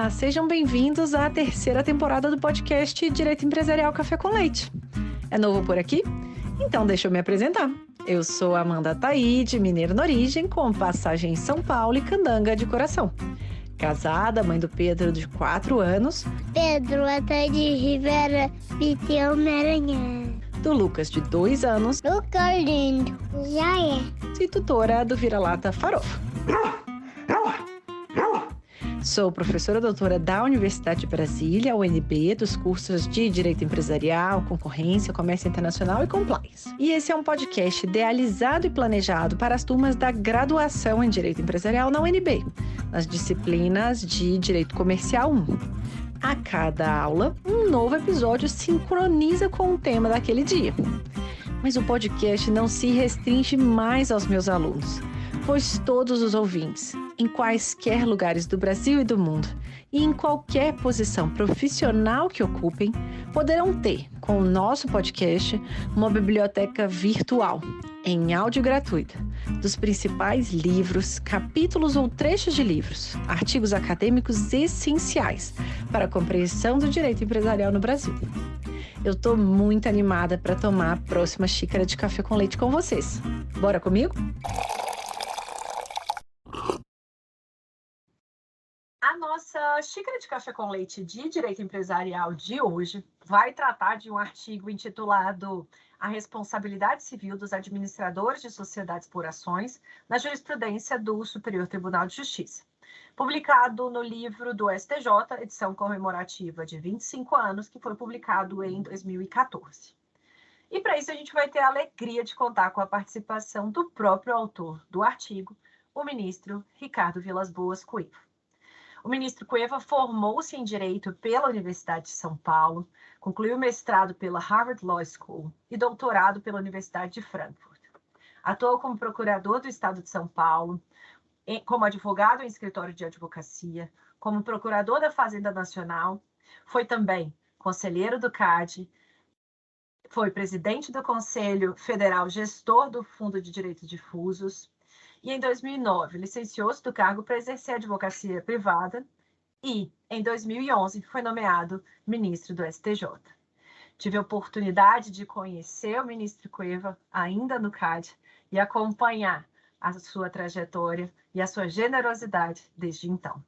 Olá, sejam bem-vindos à terceira temporada do podcast Direito Empresarial Café com Leite. É novo por aqui? Então deixa eu me apresentar. Eu sou Amanda Taide, mineira na origem, com passagem em São Paulo e candanga de coração. Casada, mãe do Pedro, de 4 anos. Pedro Ataide Rivera Piteu Maranhão. Do Lucas, de 2 anos. Lucas lindo. Já é. E tutora do Vira-Lata Farofa. Sou professora doutora da Universidade de Brasília, UNB, dos cursos de Direito Empresarial, Concorrência, Comércio Internacional e Compliance. E esse é um podcast idealizado e planejado para as turmas da graduação em Direito Empresarial na UNB, nas disciplinas de Direito Comercial 1. A cada aula, um novo episódio sincroniza com o tema daquele dia. Mas o podcast não se restringe mais aos meus alunos, pois todos os ouvintes, em quaisquer lugares do Brasil e do mundo, e em qualquer posição profissional que ocupem, poderão ter, com o nosso podcast, uma biblioteca virtual, em áudio gratuita, dos principais livros, capítulos ou trechos de livros, artigos acadêmicos essenciais para a compreensão do direito empresarial no Brasil. Eu estou muito animada para tomar a próxima xícara de café com leite com vocês. Bora comigo? A nossa xícara de café com leite de direito empresarial de hoje vai tratar de um artigo intitulado A Responsabilidade Civil dos Administradores de Sociedades por Ações na Jurisprudência do Superior Tribunal de Justiça, publicado no livro do STJ, edição comemorativa de 25 anos, que foi publicado em 2014. E para isso a gente vai ter a alegria de contar com a participação do próprio autor do artigo, o ministro Ricardo Vilas Boas Cueva. O ministro Cueva formou-se em Direito pela Universidade de São Paulo, concluiu mestrado pela Harvard Law School e doutorado pela Universidade de Frankfurt. Atuou como procurador do Estado de São Paulo, como advogado em escritório de advocacia, como procurador da Fazenda Nacional, foi também conselheiro do CAD, foi presidente do Conselho Federal Gestor do Fundo de Direitos Difusos, e em 2009 licenciou-se do cargo para exercer a advocacia privada e, em 2011, foi nomeado ministro do STJ. Tive a oportunidade de conhecer o ministro Cueva ainda no CAD e acompanhar a sua trajetória e a sua generosidade desde então.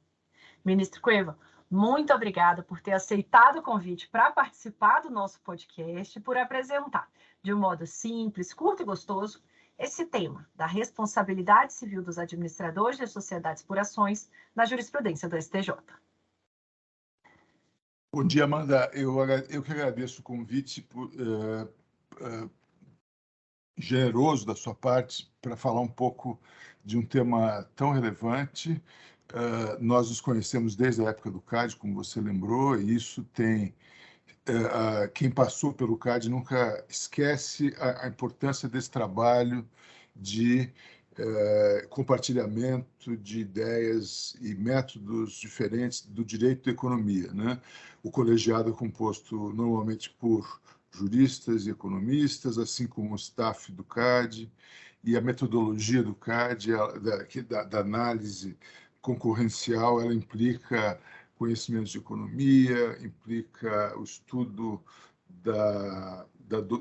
Ministro Cueva, muito obrigada por ter aceitado o convite para participar do nosso podcast e por apresentar, de um modo simples, curto e gostoso, esse tema da responsabilidade civil dos administradores de sociedades por ações na jurisprudência do STJ. Bom dia, Amanda. Eu que agradeço o convite generoso da sua parte para falar um pouco de um tema tão relevante. Nós nos conhecemos desde a época do CAD, como você lembrou, e isso tem... quem passou pelo CAD nunca esquece a importância desse trabalho de compartilhamento de ideias e métodos diferentes do direito da economia, né? O colegiado é composto normalmente por juristas e economistas, assim como o staff do CAD, e a metodologia do CAD, da análise concorrencial, ela implica conhecimentos de economia, implica o estudo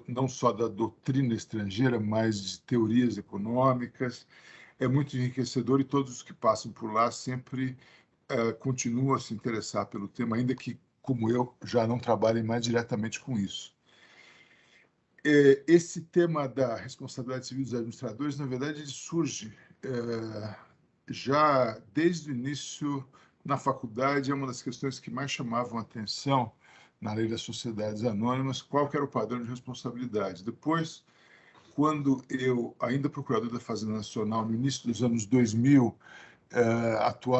não só da doutrina estrangeira, mas de teorias econômicas. É muito enriquecedor e todos os que passam por lá sempre continuam a se interessar pelo tema, ainda que, como eu, já não trabalhem mais diretamente com isso. Esse tema da responsabilidade civil dos administradores, na verdade, ele surge já desde o início na faculdade. É uma das questões que mais chamavam a atenção na lei das sociedades anônimas, qual que era o padrão de responsabilidade. Depois, quando eu, ainda procurador da Fazenda Nacional, no início dos anos 2000,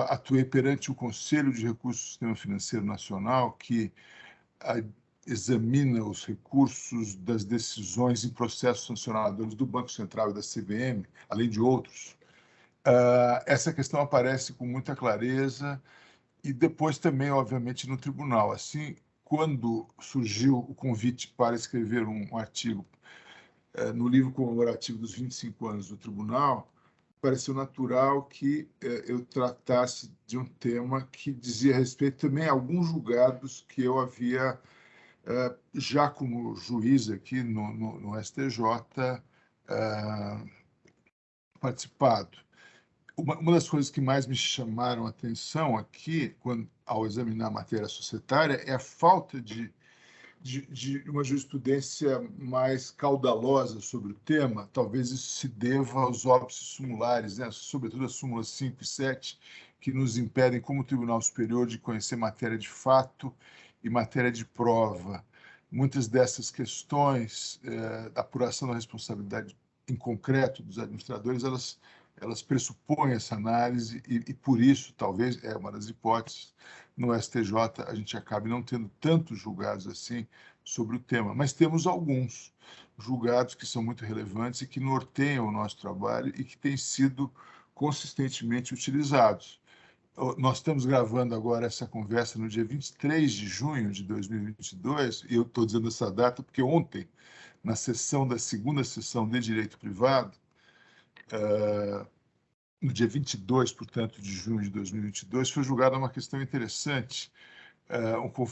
atuei perante o Conselho de Recursos do Sistema Financeiro Nacional, que examina os recursos das decisões em processos sancionadores do Banco Central e da CVM, além de outros. Essa questão aparece com muita clareza e depois também, obviamente, no tribunal. Assim, quando surgiu o convite para escrever um artigo no livro comemorativo dos 25 anos do tribunal, pareceu natural que eu tratasse de um tema que dizia respeito também a alguns julgados que eu havia, já como juiz aqui no STJ, participado. Uma das coisas que mais me chamaram a atenção aqui, ao examinar a matéria societária, é a falta de uma jurisprudência mais caudalosa sobre o tema. Talvez isso se deva aos óbices sumulares, né? Sobretudo as súmulas 5 e 7, que nos impedem, como Tribunal Superior, de conhecer matéria de fato e matéria de prova. Muitas dessas questões da apuração da responsabilidade em concreto dos administradores, elas pressupõem essa análise e, por isso, talvez, é uma das hipóteses, no STJ a gente acabe não tendo tantos julgados assim sobre o tema, mas temos alguns julgados que são muito relevantes e que norteiam o nosso trabalho e que têm sido consistentemente utilizados. Nós estamos gravando agora essa conversa no dia 23 de junho de 2022, e eu estou dizendo essa data porque ontem, na segunda sessão de Direito Privado, no dia 22, portanto, de junho de 2022, foi julgada uma questão interessante.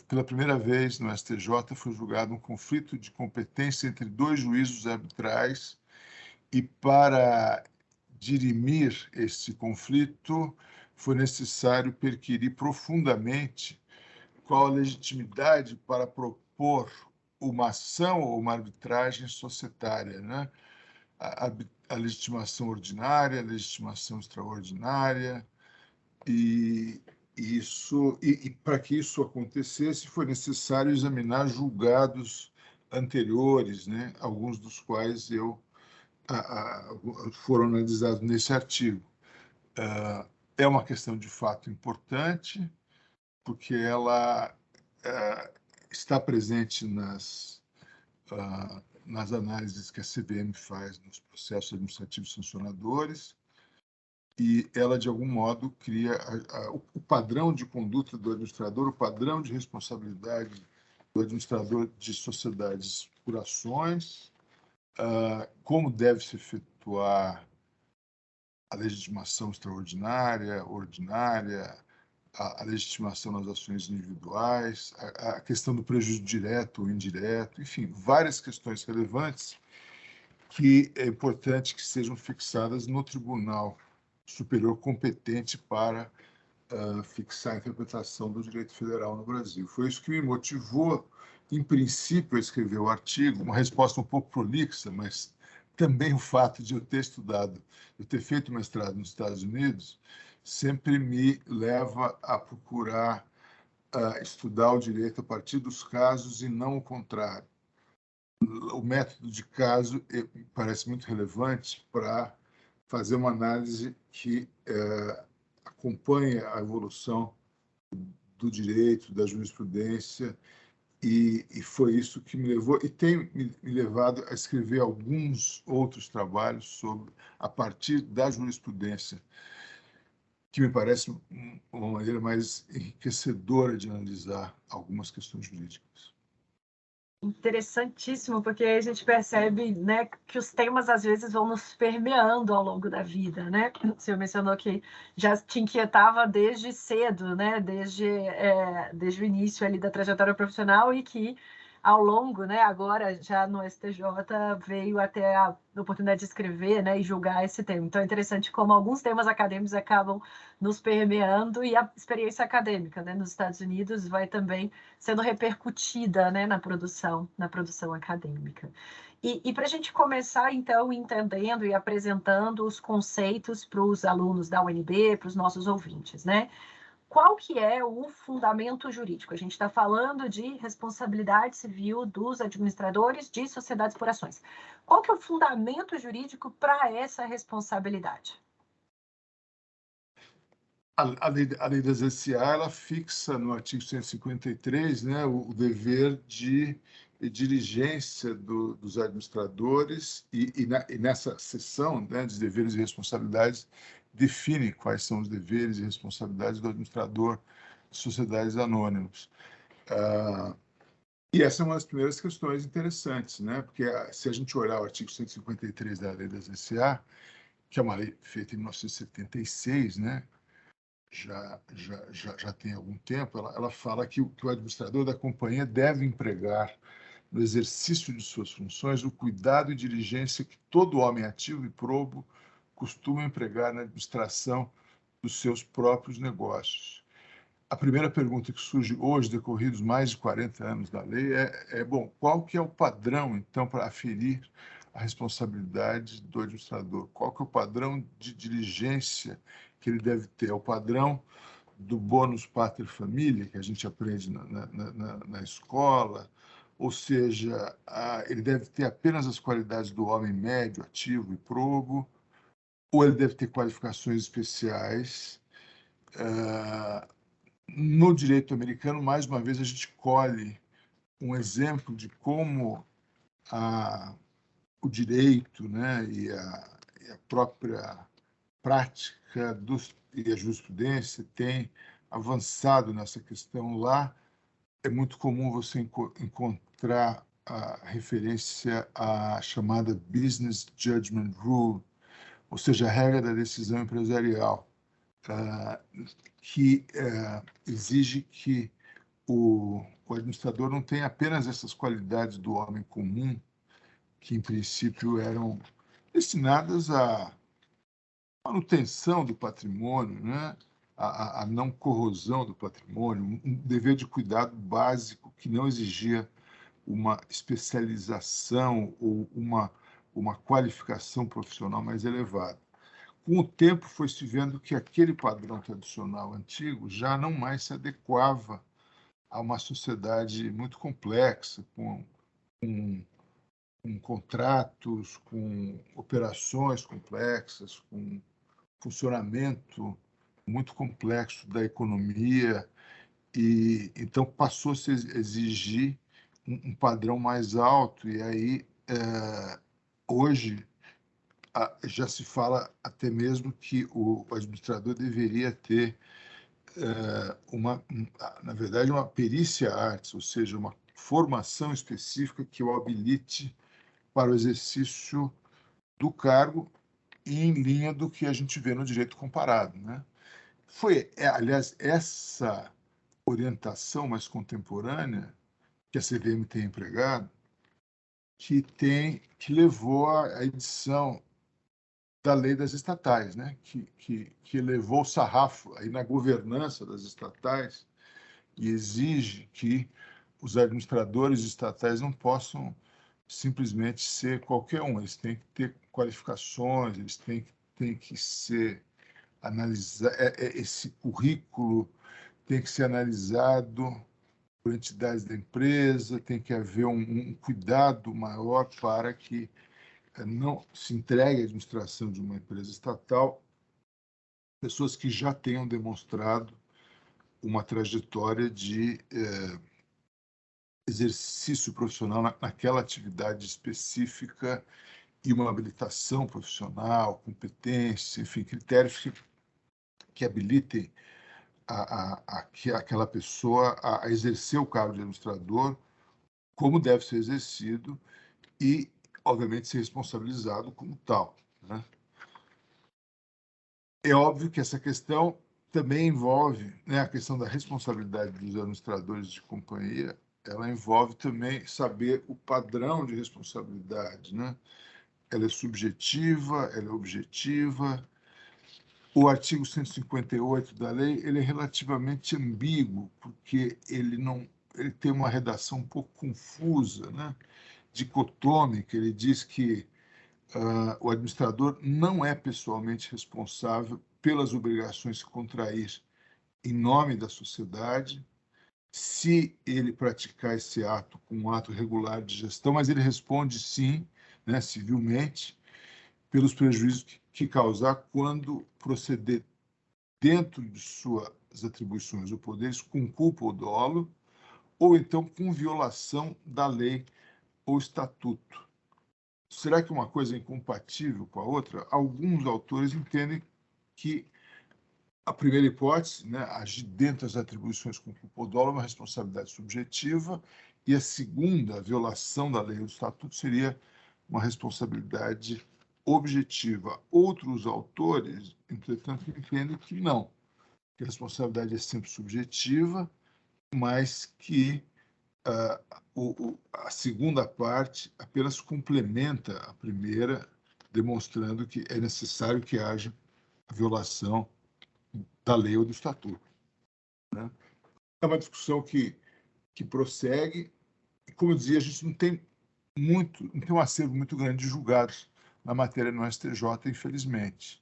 Pela primeira vez no STJ foi julgado um conflito de competência entre dois juízos arbitrais e, para dirimir esse conflito, foi necessário perquirir profundamente qual a legitimidade para propor uma ação ou uma arbitragem societária, né? A legitimação ordinária, a legitimação extraordinária, e para que isso acontecesse foi necessário examinar julgados anteriores, né? Alguns dos quais foram analisados nesse artigo. É uma questão de fato importante, porque ela está presente nas análises que a CVM faz nos processos administrativos sancionadores, e ela, de algum modo, cria o padrão de conduta do administrador, o padrão de responsabilidade do administrador de sociedades por ações, como deve se efetuar a legitimação extraordinária, ordinária, a legitimação nas ações individuais, a questão do prejuízo direto ou indireto, enfim, várias questões relevantes que é importante que sejam fixadas no Tribunal Superior competente para fixar a interpretação do direito federal no Brasil. Foi isso que me motivou, em princípio, a escrever o artigo, uma resposta um pouco prolixa, mas também o fato de eu ter estudado, eu ter feito mestrado nos Estados Unidos, sempre me leva a procurar estudar o direito a partir dos casos e não o contrário. O método de caso parece muito relevante para fazer uma análise que acompanhe a evolução do direito, da jurisprudência, e foi isso que me levou, e tem me levado a escrever alguns outros trabalhos a partir da jurisprudência, que me parece uma maneira mais enriquecedora de analisar algumas questões jurídicas. Interessantíssimo, porque a gente percebe, né, que os temas às vezes vão nos permeando ao longo da vida, né? O senhor mencionou que já te inquietava desde cedo, né, desde o início ali da trajetória profissional, e que ao longo, né, agora já no STJ veio até a oportunidade de escrever, né, e julgar esse tema. Então é interessante como alguns temas acadêmicos acabam nos permeando, e a experiência acadêmica, né, nos Estados Unidos vai também sendo repercutida, né, na produção acadêmica. E para a gente começar, então, entendendo e apresentando os conceitos para os alunos da UNB, para os nossos ouvintes, né? Qual que é o fundamento jurídico? A gente está falando de responsabilidade civil dos administradores de sociedades por ações. Qual que é o fundamento jurídico para essa responsabilidade? A lei das SA, ela fixa no artigo 153, né, o dever de diligência dos administradores, e nessa seção, né, de deveres e responsabilidades, define quais são os deveres e responsabilidades do administrador de sociedades anônimas. E essa é uma das primeiras questões interessantes, né? Porque se a gente olhar o artigo 153 da Lei das SA, que é uma lei feita em 1976, né? Já tem algum tempo, ela fala que o administrador da companhia deve empregar no exercício de suas funções o cuidado e diligência que todo homem ativo e probo costuma empregar na administração dos seus próprios negócios. A primeira pergunta que surge hoje, decorridos mais de 40 anos da lei, bom, qual que é o padrão, então, para aferir a responsabilidade do administrador? Qual que é o padrão de diligência que ele deve ter? É o padrão do bônus pater familia, que a gente aprende na escola, ou seja, ele deve ter apenas as qualidades do homem médio, ativo e probo, ou ele deve ter qualificações especiais. No direito americano, mais uma vez, a gente colhe um exemplo de como o direito, né, e a própria prática e a jurisprudência tem avançado nessa questão. Lá é muito comum você encontrar a referência à chamada Business Judgment Rule, ou seja, a regra da decisão empresarial, que exige que o administrador não tenha apenas essas qualidades do homem comum, que em princípio eram destinadas à manutenção do patrimônio, né? A não corrosão do patrimônio, um dever de cuidado básico que não exigia uma especialização ou uma qualificação profissional mais elevada. Com o tempo, foi-se vendo que aquele padrão tradicional antigo já não mais se adequava a uma sociedade muito complexa, com contratos, com operações complexas, com funcionamento muito complexo da economia, e então passou a se exigir um padrão mais alto, e aí hoje já se fala até mesmo que o administrador deveria ter na verdade, uma perícia artis, ou seja, uma formação específica que o habilite para o exercício do cargo em linha do que a gente vê no direito comparado, né? Aliás, essa orientação mais contemporânea que a CVM tem empregado, que levou à edição da lei das estatais, né? que levou o sarrafo aí na governança das estatais e exige que os administradores estatais não possam simplesmente ser qualquer um, eles têm que ter qualificações, eles têm que ser analisados, esse currículo tem que ser analisado por entidades da empresa, tem que haver um cuidado maior para que não se entregue à administração de uma empresa estatal pessoas que já tenham demonstrado uma trajetória de exercício profissional naquela atividade específica e uma habilitação profissional, competência, enfim, critérios que habilitem aquela pessoa a exercer o cargo de administrador como deve ser exercido e, obviamente, ser responsabilizado como tal, né? É óbvio que essa questão também envolve, né, a questão da responsabilidade dos administradores de companhia, ela envolve também saber o padrão de responsabilidade, né? Ela é subjetiva, ela é objetiva. O artigo 158 da lei, ele é relativamente ambíguo, porque ele tem uma redação um pouco confusa, né? Dicotômica. Ele diz que o administrador não é pessoalmente responsável pelas obrigações que contrair em nome da sociedade, se ele praticar esse ato com um ato regular de gestão, mas ele responde sim, né, civilmente, pelos prejuízos que causar quando proceder dentro de suas atribuições ou poderes com culpa ou dolo, ou então com violação da lei ou estatuto. Será que uma coisa é incompatível com a outra? Alguns autores entendem que a primeira hipótese, né, agir dentro das atribuições com culpa ou dolo, é uma responsabilidade subjetiva, e a segunda, a violação da lei ou do estatuto, seria uma responsabilidade objetiva. Outros autores, entretanto, entendem que não, que a responsabilidade é sempre subjetiva, mas que a segunda parte apenas complementa a primeira, demonstrando que é necessário que haja a violação da lei ou do estatuto, né? É uma discussão que prossegue. Como eu dizia, a gente não tem um acervo muito grande de julgados na matéria no STJ, infelizmente.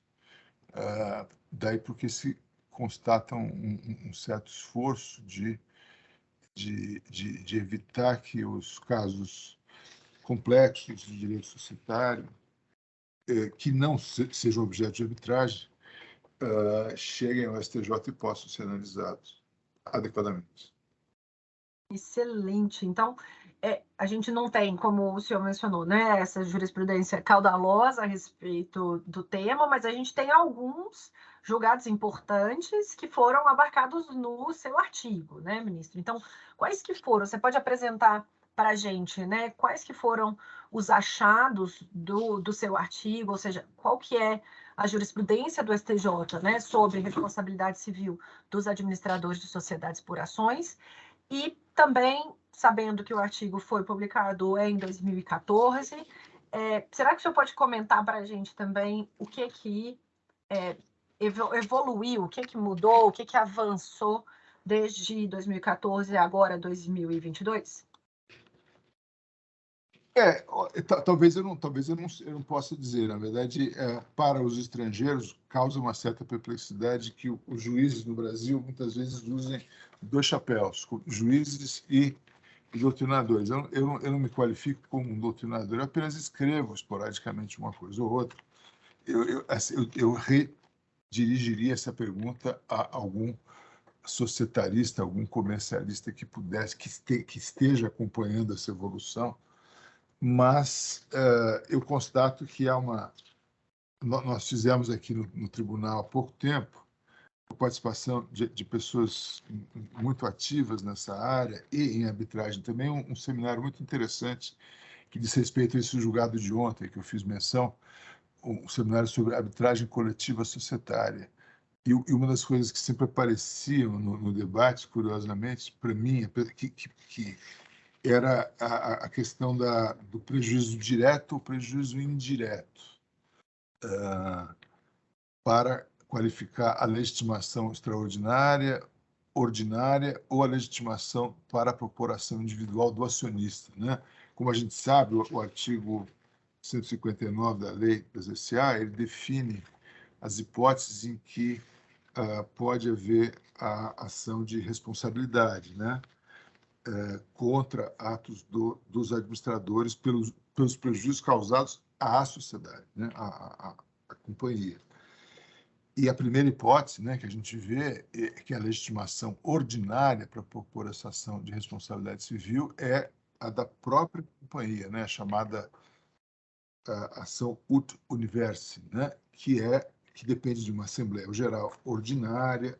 Daí porque se constata um certo esforço de evitar que os casos complexos de direito societário, que não sejam objeto de arbitragem, cheguem ao STJ e possam ser analisados adequadamente. Excelente. Então, a gente não tem, como o senhor mencionou, né, essa jurisprudência caudalosa a respeito do tema, mas a gente tem alguns julgados importantes que foram abarcados no seu artigo, né, ministro? Então, quais que foram? Você pode apresentar para a gente, né, quais que foram os achados do seu artigo, ou seja, qual que é a jurisprudência do STJ, né, sobre responsabilidade civil dos administradores de sociedades por ações? E também, sabendo que o artigo foi publicado em 2014, será que o senhor pode comentar para a gente também o que evoluiu, o que mudou, o que avançou desde 2014 a agora 2022? Talvez eu não possa dizer. Na verdade, para os estrangeiros, causa uma certa perplexidade que os juízes no Brasil muitas vezes usem dois chapéus, juízes e doutrinadores. Eu não me qualifico como um doutrinador, eu apenas escrevo esporadicamente uma coisa ou outra. Eu redirigiria essa pergunta a algum societarista, algum comercialista que pudesse, que esteja acompanhando essa evolução. Mas eu constato que nós fizemos aqui no tribunal há pouco tempo a participação de pessoas muito ativas nessa área e em arbitragem também, um seminário muito interessante que diz respeito a esse julgado de ontem, que eu fiz menção, um seminário sobre arbitragem coletiva societária. E uma das coisas que sempre apareciam no debate, curiosamente, para mim, que era a questão do prejuízo direto ou prejuízo indireto, para qualificar a legitimação extraordinária, ordinária ou a legitimação para a propor-ação individual do acionista, né? Como a gente sabe, o artigo 159 da Lei das SA, ele define as hipóteses em que pode haver a ação de responsabilidade, né? Contra atos dos administradores pelos prejuízos causados à sociedade, né? à companhia. E a primeira hipótese, né, que a gente vê é que a legitimação ordinária para propor essa ação de responsabilidade civil é a da própria companhia, né, a chamada ação ut universi, né, que depende de uma Assembleia Geral ordinária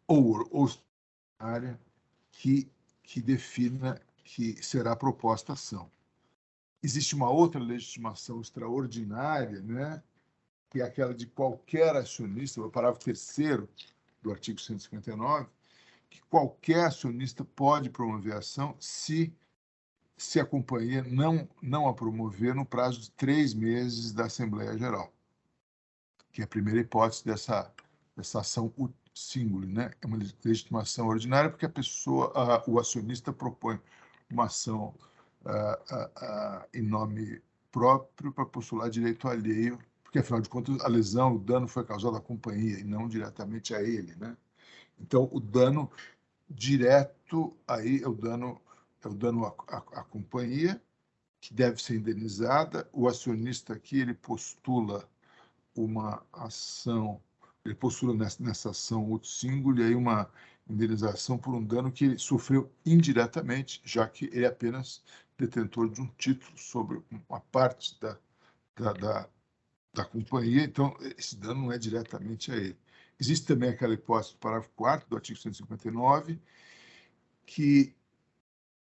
ou ordinária que defina que será proposta a ação. Existe uma outra legitimação extraordinária, né, que é aquela de qualquer acionista, o parágrafo 3º do artigo 159, que qualquer acionista pode promover a ação se a companhia não a promover no prazo de 3 meses da Assembleia Geral, que é a primeira hipótese dessa ação singular, né? É uma legitimação ordinária porque o acionista propõe uma ação em nome próprio para postular direito alheio, porque, afinal de contas, a lesão, o dano foi causado à companhia e não diretamente a ele, né? Então, o dano direto aí é o dano à companhia, que deve ser indenizada. O acionista aqui, ele postula uma ação, ele postula nessa ação ut singuli aí uma indenização por um dano que ele sofreu indiretamente, já que ele é apenas detentor de um título sobre uma parte da companhia, então esse dano não é diretamente a ele. Existe também aquela hipótese do parágrafo 4º do artigo 159, que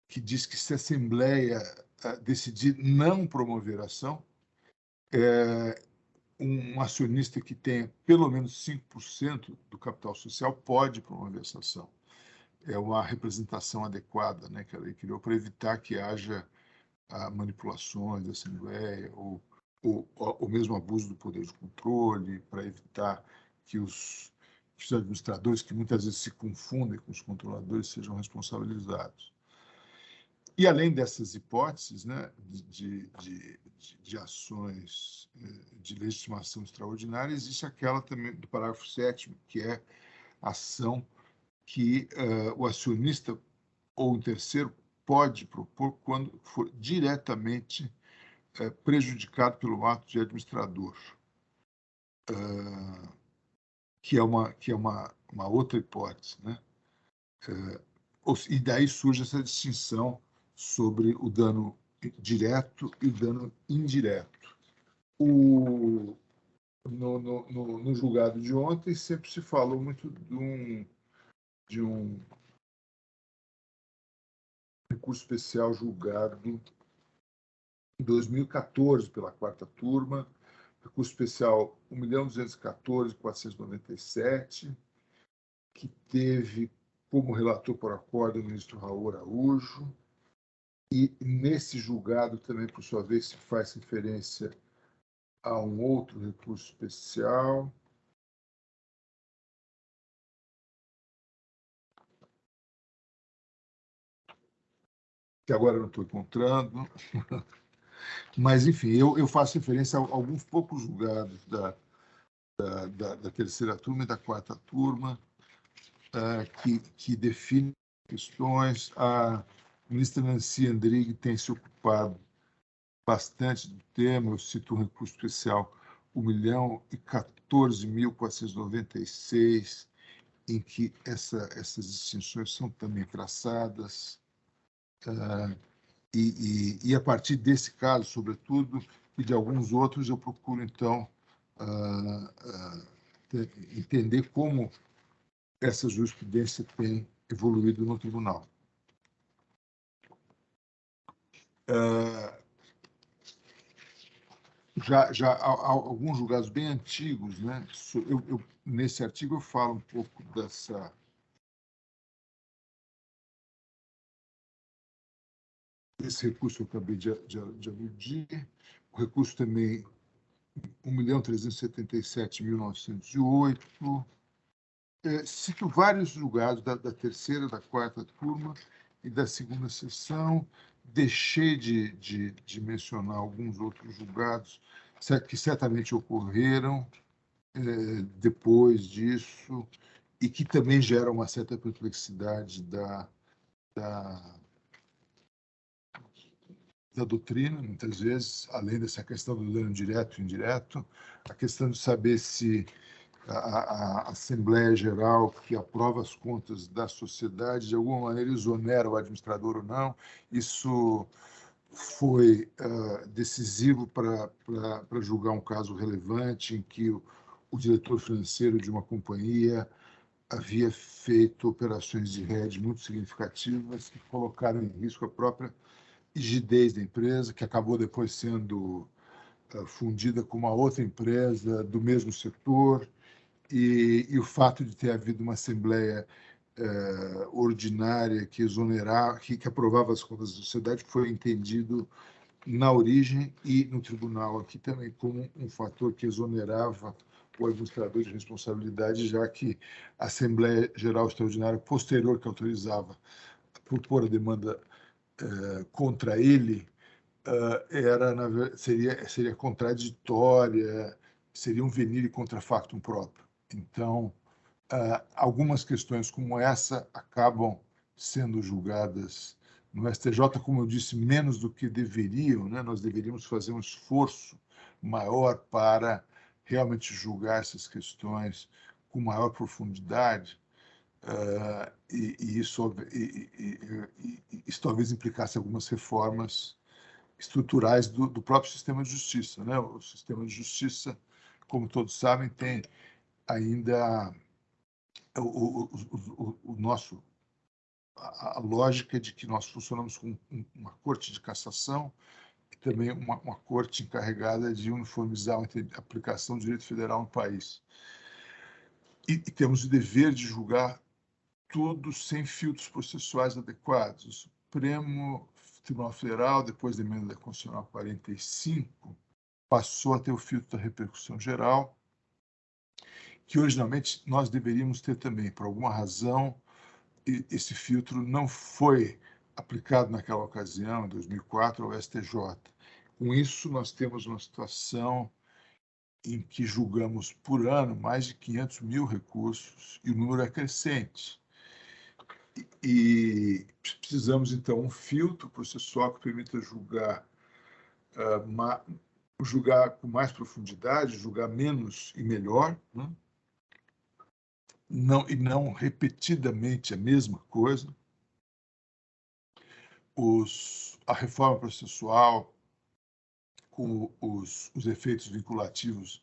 diz que se a Assembleia decidir não promover a ação, um acionista que tenha pelo menos 5% do capital social pode promover essa ação. É uma representação adequada, né, que a lei criou para evitar que haja manipulações da Assembleia ou mesmo abuso do poder de controle, para evitar que os administradores, que muitas vezes se confundem com os controladores, sejam responsabilizados. E, além dessas hipóteses, né, de ações de legitimação extraordinária, existe aquela também do parágrafo 7º, que é a ação que o acionista ou um terceiro pode propor quando for diretamente prejudicado pelo ato de administrador, que é uma outra hipótese, né? E daí surge essa distinção sobre o dano direto e o dano indireto. No julgado de ontem sempre se falou muito de um recurso especial julgado em 2014 pela quarta turma, recurso especial 1.214.497, que teve como relator por acordo o ministro Raul Araújo, e nesse julgado também, por sua vez, se faz referência a um outro recurso especial, que agora não estou encontrando, mas, enfim, eu faço referência a alguns poucos julgados da terceira turma e da quarta turma, que definem questões. A ministra Nancy Andrighi tem se ocupado bastante do tema. Eu cito um recurso especial 1.014.496, em que essas distinções são também traçadas. E a partir desse caso, sobretudo, e de alguns outros, eu procuro, então, entender como essa jurisprudência tem evoluído no tribunal. Já há alguns julgados bem antigos, né? Nesse artigo eu falo um pouco desse recurso que eu acabei de aludir, o recurso também 1.377.908. Cito vários julgados da terceira, da quarta turma e da segunda sessão. Deixei de mencionar alguns outros julgados que certamente ocorreram depois disso e que também geram uma certa perplexidade da doutrina, muitas vezes, além dessa questão do dano direto e indireto, a questão de saber se a Assembleia Geral, que aprova as contas da sociedade, de alguma maneira exonera o administrador ou não. Isso foi decisivo para julgar um caso relevante em que o diretor financeiro de uma companhia havia feito operações de hedge muito significativas que colocaram em risco a própria rigidez da empresa, que acabou depois sendo fundida com uma outra empresa do mesmo setor, e o fato de ter havido uma assembleia ordinária que exonerava, que aprovava as contas da sociedade, foi entendido na origem e no tribunal aqui também como um fator que exonerava o administrador de responsabilidade, já que a Assembleia Geral Extraordinária posterior que autorizava propor a demanda contra ele seria contraditória, seria um venire contra factum próprio. Então, algumas questões como essa acabam sendo julgadas no STJ, como eu disse, menos do que deveriam, né? Nós deveríamos fazer um esforço maior para realmente julgar essas questões com maior profundidade, e isso talvez implicasse algumas reformas estruturais do próprio sistema de justiça, né? O sistema de justiça, como todos sabem, tem ainda a lógica de que nós funcionamos com uma corte de cassação, também uma corte encarregada de uniformizar a aplicação do direito federal no país. E temos o dever de julgar tudo sem filtros processuais adequados. O Supremo Tribunal Federal, depois da emenda constitucional 45, passou a ter o filtro da repercussão geral, que originalmente nós deveríamos ter também. Por alguma razão, esse filtro não foi aplicado naquela ocasião, em 2004, ao STJ. Com isso, nós temos uma situação em que julgamos por ano mais de 500 mil recursos, e o número é crescente. E precisamos, então, um filtro processual que permita julgar com mais profundidade, julgar menos e melhor, né? E não repetidamente a mesma coisa. A reforma processual, com os efeitos vinculativos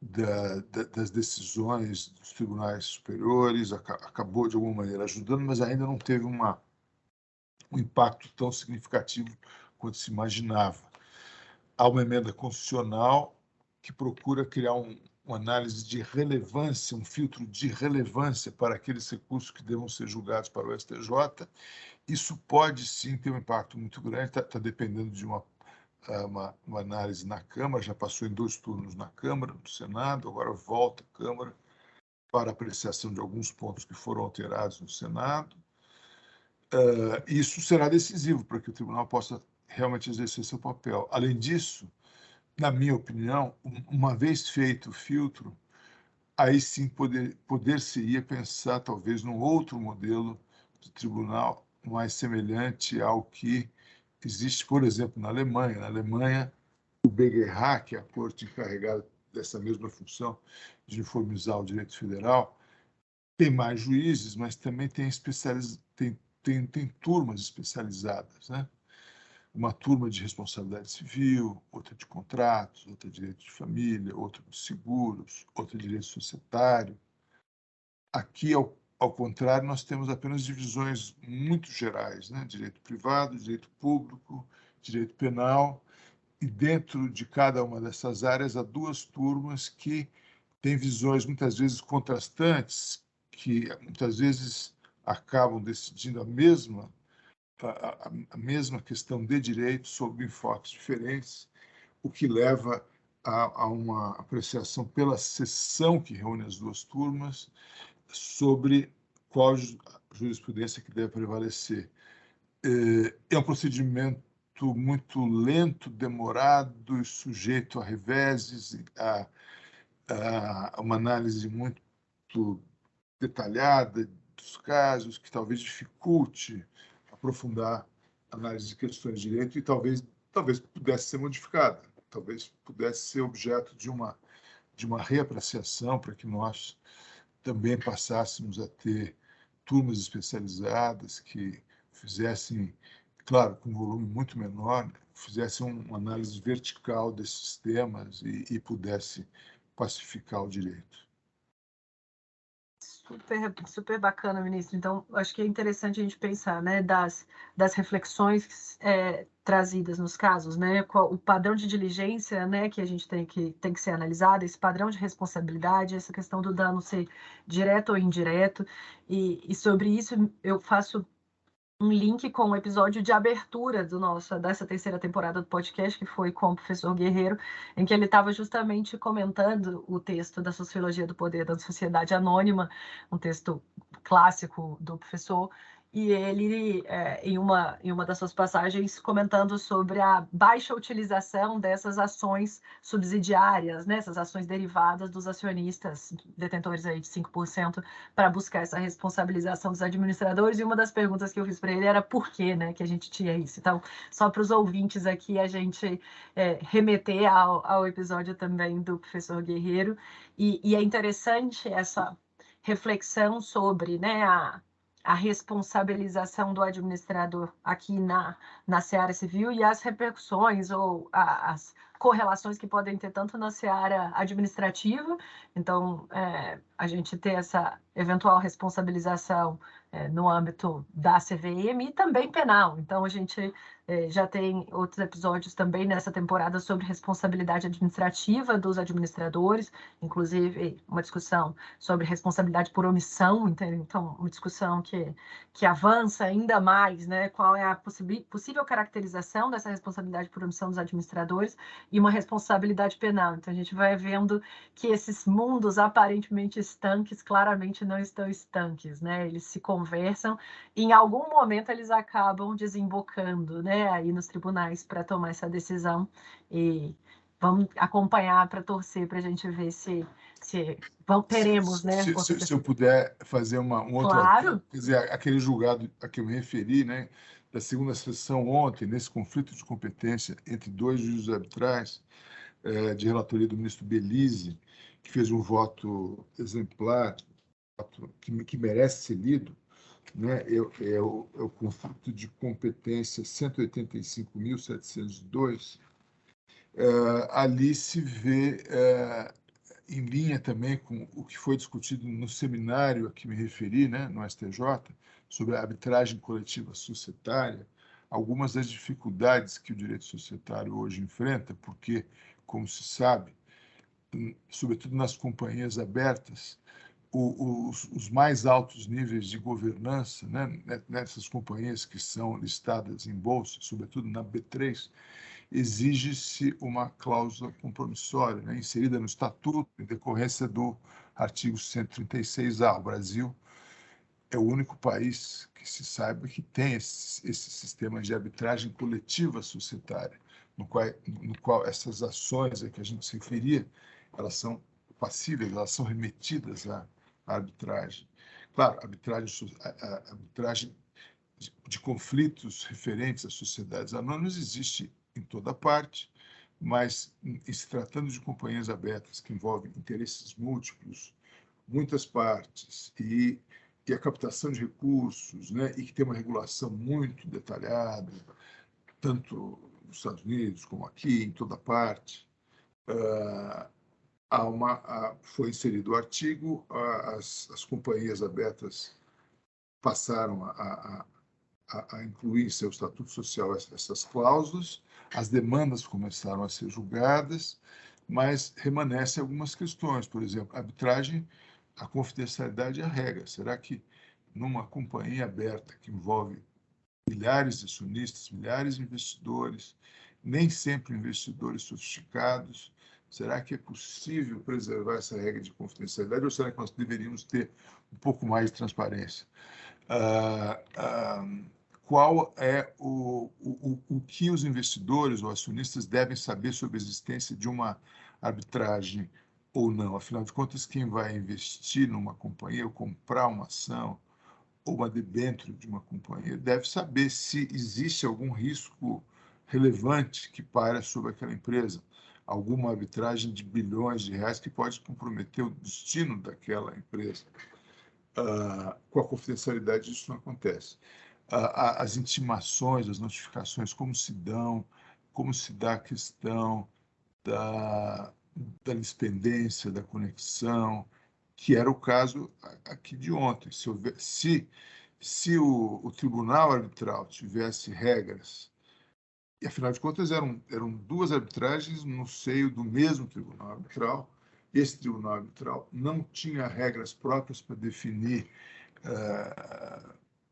das decisões dos tribunais superiores, acabou, de alguma maneira, ajudando, mas ainda não teve um impacto tão significativo quanto se imaginava. Há uma emenda constitucional que procura criar uma análise de relevância, um filtro de relevância para aqueles recursos que devam ser julgados para o STJ. Isso pode, sim, ter um impacto muito grande, está dependendo de uma análise na Câmara, já passou em 2 turnos na Câmara, no Senado, agora volta à Câmara para apreciação de alguns pontos que foram alterados no Senado. Isso será decisivo para que o tribunal possa realmente exercer seu papel. Além disso, na minha opinião, uma vez feito o filtro, aí sim poder-se-ia pensar talvez num outro modelo de tribunal mais semelhante ao que existe, por exemplo, na Alemanha. Na Alemanha, o BGH, que é a corte encarregada dessa mesma função de uniformizar o direito federal, tem mais juízes, mas também tem turmas especializadas, né? Uma turma de responsabilidade civil, outra de contratos, outra de direito de família, outra de seguros, outra de direito societário. Aqui, ao contrário, nós temos apenas divisões muito gerais, né? Direito privado, direito público, direito penal, e dentro de cada uma dessas áreas há 2 turmas que têm visões muitas vezes contrastantes, que muitas vezes acabam decidindo a mesma questão de direito sob enfoques diferentes, o que leva a uma apreciação pela sessão que reúne as 2 turmas sobre qual jurisprudência que deve prevalecer. É um procedimento muito lento, demorado e sujeito a reveses, a uma análise muito detalhada dos casos, que talvez dificulte aprofundar a análise de questões de direito e talvez pudesse ser modificada, talvez pudesse ser objeto de uma reapreciação para que nós também passássemos a ter turmas especializadas que fizessem, claro, com um volume muito menor, né, fizessem uma análise vertical desses temas e pudesse pacificar o direito. Super bacana, ministro. Então, acho que é interessante a gente pensar, né, das reflexões trazidas nos casos, né, o padrão de diligência, né, que a gente tem que ser analisado, esse padrão de responsabilidade, essa questão do dano ser direto ou indireto, e sobre isso eu faço um link com o episódio de abertura dessa 3ª temporada do podcast, que foi com o professor Guerreiro, em que ele estava justamente comentando o texto da Sociologia do Poder da Sociedade Anônima, um texto clássico do professor, e ele, em uma das suas passagens, comentando sobre a baixa utilização dessas ações subsidiárias, né, essas ações derivadas dos acionistas, detentores aí de 5%, para buscar essa responsabilização dos administradores, e uma das perguntas que eu fiz para ele era por que, né, que a gente tinha isso. Então, só para os ouvintes aqui, a gente remeter ao episódio também do professor Guerreiro, e é interessante essa reflexão sobre, né, a responsabilização do administrador aqui na seara civil e as repercussões ou correlações que podem ter tanto na seara administrativa, então a gente ter essa eventual responsabilização no âmbito da CVM e também penal. Então a gente já tem outros episódios também nessa temporada sobre responsabilidade administrativa dos administradores, inclusive uma discussão sobre responsabilidade por omissão, então uma discussão que avança ainda mais, né? Qual é a possível caracterização dessa responsabilidade por omissão dos administradores e uma responsabilidade penal. Então a gente vai vendo que esses mundos aparentemente estanques claramente não estão estanques, né? Eles se conversam e em algum momento eles acabam desembocando, né? Aí nos tribunais para tomar essa decisão e vamos acompanhar para torcer para a gente ver se teremos, né? Se eu puder fazer um outro... Claro. Quer dizer, aquele julgado a que eu me referi, né, da segunda sessão ontem, nesse conflito de competência entre dois juízes arbitrais, de relatoria do ministro Belize, que fez um voto exemplar, que merece ser lido, né, é o conflito de competência 185.702, ali se vê em linha também com o que foi discutido no seminário a que me referi, né, no STJ, sobre a arbitragem coletiva societária, algumas das dificuldades que o direito societário hoje enfrenta, porque, como se sabe, sobretudo nas companhias abertas, os mais altos níveis de governança, né, nessas companhias que são listadas em bolsa, sobretudo na B3, exige-se uma cláusula compromissória, né, inserida no estatuto, em decorrência do artigo 136A. O Brasil é o único país que se saiba que tem esse sistema de arbitragem coletiva societária, no qual essas ações a que a gente se referia, elas são passíveis, elas são remetidas à arbitragem. Claro, a arbitragem de conflitos referentes às sociedades anônimas existe em toda parte, mas em se tratando de companhias abertas que envolvem interesses múltiplos, muitas partes e a captação de recursos, né, e que tem uma regulação muito detalhada, tanto nos Estados Unidos como aqui, em toda parte, foi inserido o artigo, as companhias abertas passaram a incluir em seu estatuto social essas cláusulas, as demandas começaram a ser julgadas, mas remanescem algumas questões, por exemplo, a arbitragem, a confidencialidade é a regra. Será que numa companhia aberta que envolve milhares de acionistas, milhares de investidores, nem sempre investidores sofisticados, será que é possível preservar essa regra de confidencialidade ou será que nós deveríamos ter um pouco mais de transparência? Qual é o que os investidores ou acionistas devem saber sobre a existência de uma arbitragem ou não? Afinal de contas, quem vai investir numa companhia ou comprar uma ação ou uma debênture de uma companhia deve saber se existe algum risco relevante que paira sobre aquela empresa, alguma arbitragem de bilhões de reais que pode comprometer o destino daquela empresa. Com a confidencialidade, isso não acontece. As intimações, as notificações, como se dá a questão da dispendência, da conexão, que era o caso aqui de ontem. Se o tribunal arbitral tivesse regras, e afinal de contas eram duas arbitragens no seio do mesmo tribunal arbitral, esse tribunal arbitral não tinha regras próprias para definir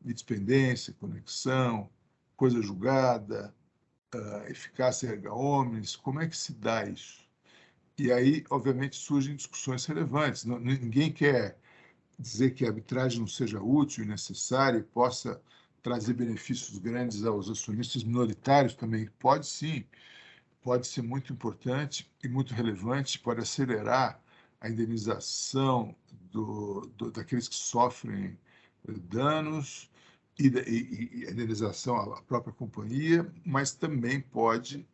dispendência, conexão, coisa julgada, eficácia erga omnes, como é que se dá isso? E aí, obviamente, surgem discussões relevantes. Ninguém quer dizer que a arbitragem não seja útil e necessária e possa trazer benefícios grandes aos acionistas minoritários também. Pode sim, pode ser muito importante e muito relevante, pode acelerar a indenização daqueles que sofrem danos e a indenização à própria companhia, mas também pode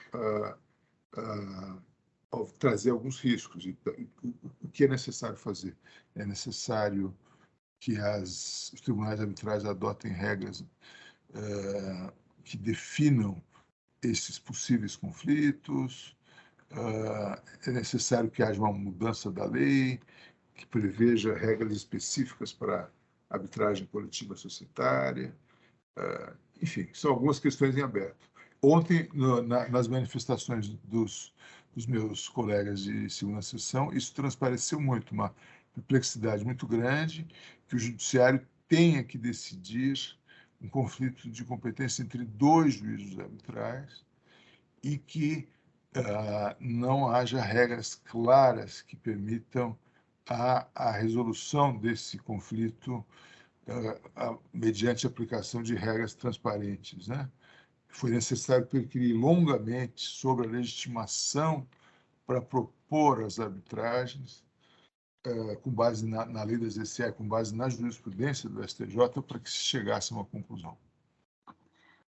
trazer alguns riscos. O que é necessário fazer? É necessário que os tribunais arbitrais adotem regras que definam esses possíveis conflitos, É necessário que haja uma mudança da lei, que preveja regras específicas para arbitragem coletiva societária. Enfim, são algumas questões em aberto. Ontem, nas manifestações dos meus colegas de segunda sessão, isso transpareceu muito, uma perplexidade muito grande, que o judiciário tenha que decidir um conflito de competência entre dois juízes arbitrais e que não haja regras claras que permitam a resolução desse conflito mediante a aplicação de regras transparentes, né? Foi necessário perquirir longamente sobre a legitimação para propor as arbitragens, com base na lei das ECA, com base na jurisprudência do STJ, para que se chegasse a uma conclusão.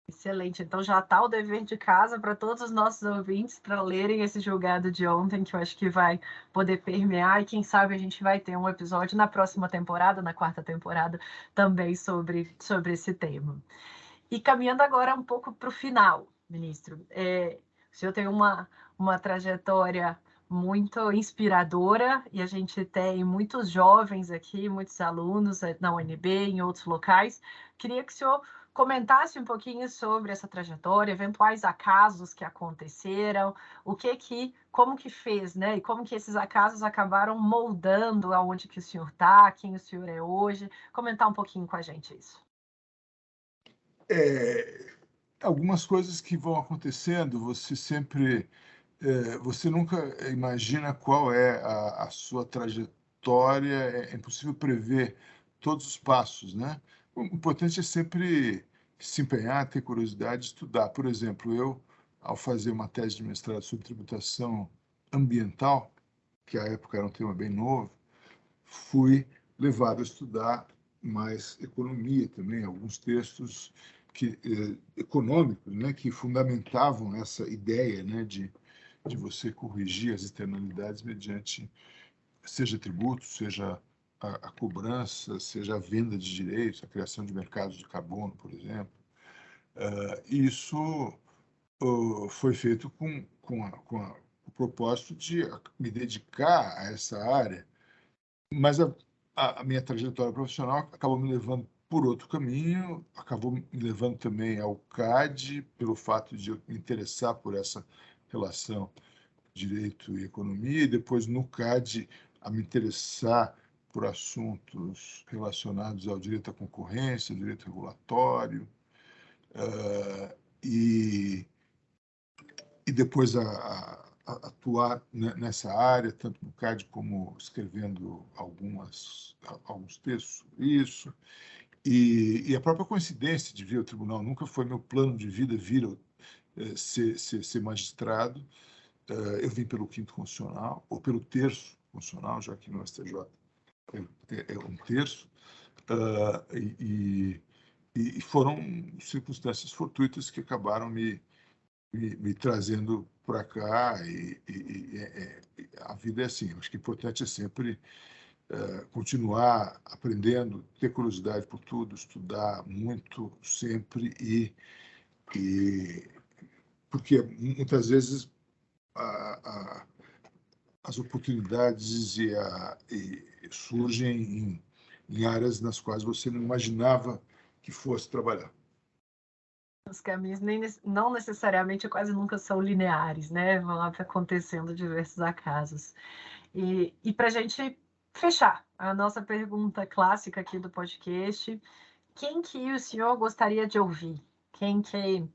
Excelente. Então já está o dever de casa para todos os nossos ouvintes para lerem esse julgado de ontem, que eu acho que vai poder permear, e quem sabe a gente vai ter um episódio na próxima temporada, na 4ª temporada, também sobre esse tema. E caminhando agora um pouco para o final, ministro, o senhor tem uma trajetória muito inspiradora, e a gente tem muitos jovens aqui, muitos alunos na UNB, em outros locais. Queria que o senhor comentasse um pouquinho sobre essa trajetória, eventuais acasos que aconteceram, como que fez, né? E como que esses acasos acabaram moldando aonde que o senhor está, quem o senhor é hoje. Comentar um pouquinho com a gente isso. Algumas coisas que vão acontecendo, você nunca imagina qual é a sua trajetória, é impossível prever todos os passos, né? O importante é sempre se empenhar, ter curiosidade, estudar. Por exemplo, eu, ao fazer uma tese de mestrado sobre tributação ambiental, que à época era um tema bem novo, fui levado a estudar mais economia também, alguns textos econômicos, né, que fundamentavam essa ideia, né, de você corrigir as externalidades mediante, seja tributo, seja a cobrança, seja a venda de direitos, a criação de mercados de carbono, por exemplo. Isso foi feito com o propósito de me dedicar a essa área, mas a minha trajetória profissional acabou me levando por outro caminho, acabou me levando também ao CAD, pelo fato de eu me interessar por essa relação direito e economia, e depois no CAD a me interessar por assuntos relacionados ao direito à concorrência, direito regulatório, e depois a atuar nessa área, tanto no CAD como escrevendo alguns textos sobre isso. E a própria coincidência de vir ao tribunal, nunca foi meu plano de vida vir ser magistrado. Eu vim pelo 5º constitucional, ou pelo 3º constitucional, já que no STJ é um terço, e foram circunstâncias fortuitas que acabaram me trazendo para cá, e a vida é assim. Acho que o importante é sempre continuar aprendendo, ter curiosidade por tudo, estudar muito sempre, porque muitas vezes as oportunidades surgem em áreas nas quais você não imaginava que fosse trabalhar. Os caminhos não necessariamente quase nunca são lineares, né? Vão acontecendo diversos acasos. E para a gente fechar a nossa pergunta clássica aqui do podcast, quem que o senhor gostaria de ouvir? Quem que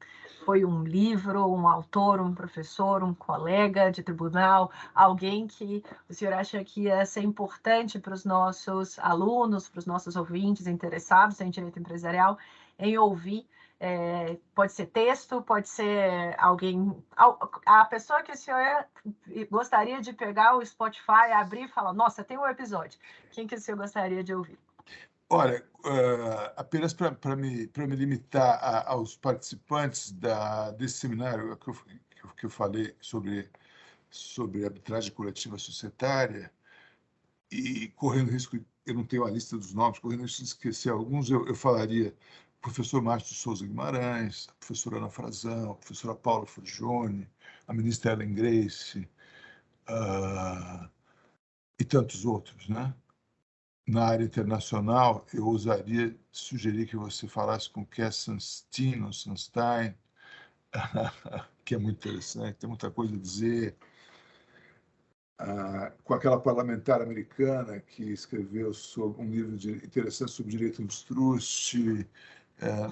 foi um livro, um autor, um professor, um colega de tribunal, alguém que o senhor acha que ia ser importante para os nossos alunos, para os nossos ouvintes interessados em direito empresarial, em ouvir? Pode ser texto, pode ser alguém, a pessoa que o senhor gostaria de pegar o Spotify, abrir e falar, nossa, tem um episódio. Quem que o senhor gostaria de ouvir? Olha, apenas para me limitar aos participantes desse seminário que eu falei sobre arbitragem coletiva societária, e correndo risco, eu não tenho a lista dos nomes, correndo risco de esquecer alguns, eu falaria o professor Márcio de Souza Guimarães, a professora Ana Frazão, a professora Paula Forgione, a ministra Ellen Grace, e tantos outros, né? Na área internacional, eu ousaria sugerir que você falasse com Cass Sunstein, que é muito interessante, tem muita coisa a dizer, com aquela parlamentar americana que escreveu um livro interessante sobre direito dos trust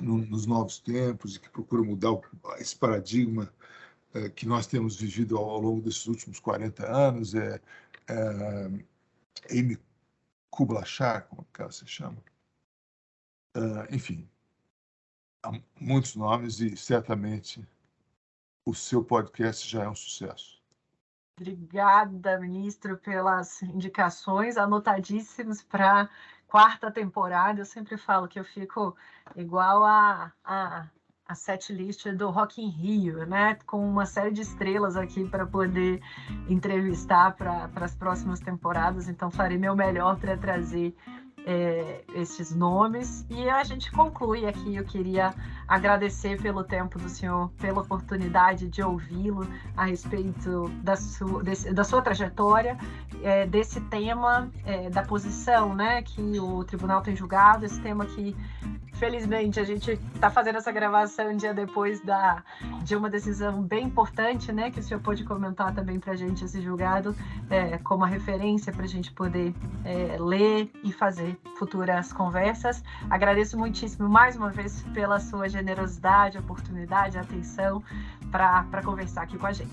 nos novos tempos e que procura mudar esse paradigma que nós temos vivido ao longo desses últimos 40 anos, Amy Kubler-Ross, como que ela se chama. Enfim, há muitos nomes e certamente o seu podcast já é um sucesso. Obrigada, ministro, pelas indicações anotadíssimas para quarta temporada. Eu sempre falo que eu fico igual a setlist do Rock in Rio, né? Com uma série de estrelas aqui para poder entrevistar para as próximas temporadas. Então, farei meu melhor para trazer esses nomes. E a gente conclui aqui. Eu queria agradecer pelo tempo do senhor, pela oportunidade de ouvi-lo a respeito da sua trajetória, desse tema, da posição, né, que o tribunal tem julgado, esse tema que, felizmente, a gente está fazendo essa gravação um dia depois de uma decisão bem importante, né, que o senhor pôde comentar também para a gente esse julgado, como a referência para a gente poder ler e fazer futuras conversas. Agradeço muitíssimo mais uma vez pela sua generosidade, oportunidade, atenção para conversar aqui com a gente.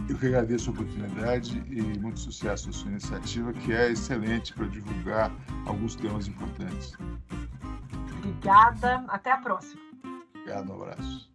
Eu que agradeço a oportunidade e muito sucesso à sua iniciativa, que é excelente para divulgar alguns temas importantes. Obrigada, até a próxima. Obrigado, um abraço.